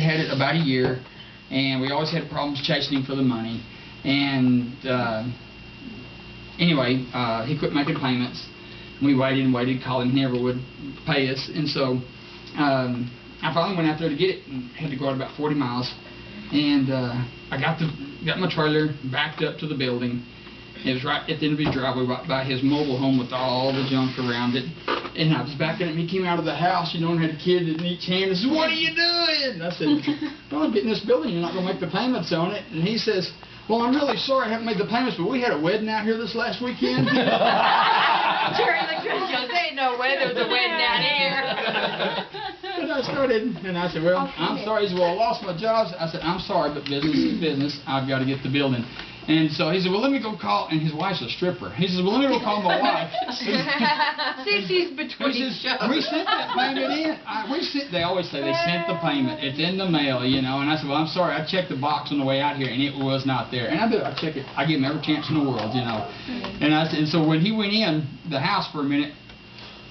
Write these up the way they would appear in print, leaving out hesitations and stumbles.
had it about a year, and we always had problems chasing him for the money. And anyway, he quit making payments. We waited and waited, called him, he never would pay us. And so I finally went out there to get it and had to go out about 40 miles. And I got my trailer backed up to the building. It was right at the end of his driveway, right by his mobile home with all the junk around it. And I was backing up, and he came out of the house, you know, and had a kid in each hand and said, "What are you doing?" And I said, "Well, I'm getting this building. You're not going to make the payments on it." And he says, "Well, I'm really sorry I haven't made the payments, but we had a wedding out here this last weekend." Jerry looked at us, goes, "There ain't no way there was a wedding out here." And I started, and I said, "Well, I'm sorry." He said, "Well, I lost my jobs." I said, "I'm sorry, but business is business. I've got to get the building." And so he said, "Well, let me go call," and his wife's a stripper. He says, "Well, let me go call my wife." Sissy's between shows. We sent that payment in. They always say they sent the payment. It's in the mail, you know. And I said, "Well, I'm sorry. I checked the box on the way out here, and it was not there." And I do. I check it. I give him every chance in the world, you know. And I said, and so when he went in the house for a minute,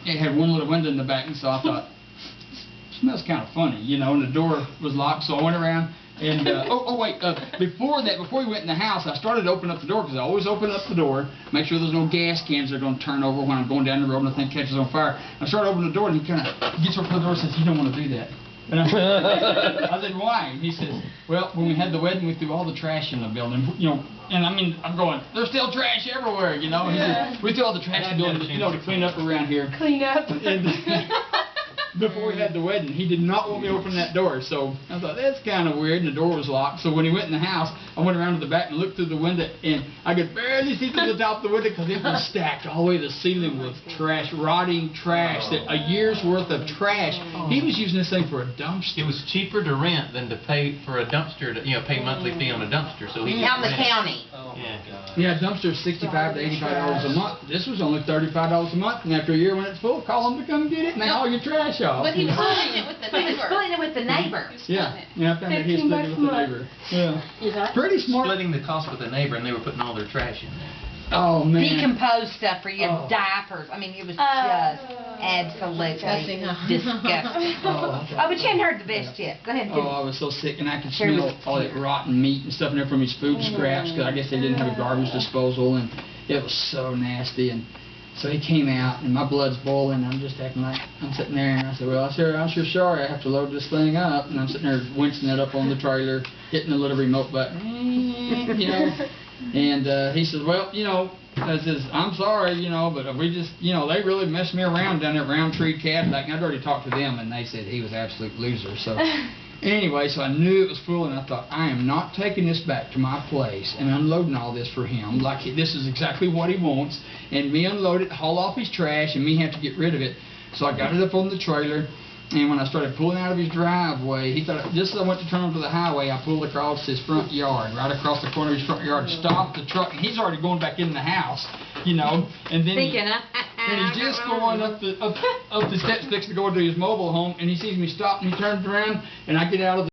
it had one little window in the back, and so I thought, smells kind of funny, you know, and the door was locked, so I went around and, before we went in the house, I started to open up the door, because I always open up the door, make sure there's no gas cans that are going to turn over when I'm going down the road and the thing catches on fire. I started opening the door, and he kind of gets up to the door and says, "You don't want to do that." And I said, "Why?" And he says, "Well, when we had the wedding, we threw all the trash in the building, you know." And I mean, I'm going, "There's still trash everywhere, you know." And he says, "We threw all the trash in the building, you know, to clean up around here." Clean up. And before we had the wedding, he did not want me to open that door. So I thought, that's kind of weird, and the door was locked. So when he went in the house, I went around to the back and looked through the window, and I could barely see through the top of the window because it was stacked all the way to the ceiling with trash, rotting trash, that a year's worth of trash. He was using this thing for a dumpster. It was cheaper to rent than to pay for a dumpster, to, you know, pay monthly fee on a dumpster. So he Out in the rent it. county. Yeah, dumpster $65 to $85 a month. This was only $35 a month, and after a year when it's full, call them to come get it and they haul your trash off. But he was splitting it with the neighbor. Splitting it with the neighbor. Yeah, I found out he split it with the neighbor. Yeah, pretty smart. Splitting the cost with a neighbor, and they were putting all their trash in there. Oh man. Decomposed stuff for your diapers. I mean, it was just absolutely disgusting. Oh, but you hadn't heard the best yet. Go ahead and Oh, I was so sick, and I could smell all that rotten meat and stuff in there from his food scraps, because I guess they didn't have a garbage disposal, and it was so nasty. And so he came out, and my blood's boiling. I'm just acting like I'm sitting there, and I said, "Well, I'm sure sorry. I have to load this thing up." And I'm sitting there winching it up on the trailer, hitting the little remote button, you know. And he says, "Well, you know," I says, "I'm sorry, you know, but we just, you know, they really messed me around down there at Roundtree Cadillac." And I'd already talked to them, and they said he was an absolute loser. So anyway, so I knew it was full, and I thought, I am not taking this back to my place and unloading all this for him. Like, this is exactly what he wants. And me unload it, haul off his trash, and me have to get rid of it. So I got it up on the trailer. And when I started pulling out of his driveway, he thought, just as I went to turn onto the highway, I pulled across his front yard, right across the corner of his front yard, stopped the truck, and he's already going back in the house, you know. And then and he's just going up the steps fixing to go into his mobile home, and he sees me stop, and he turns around, and I get out of the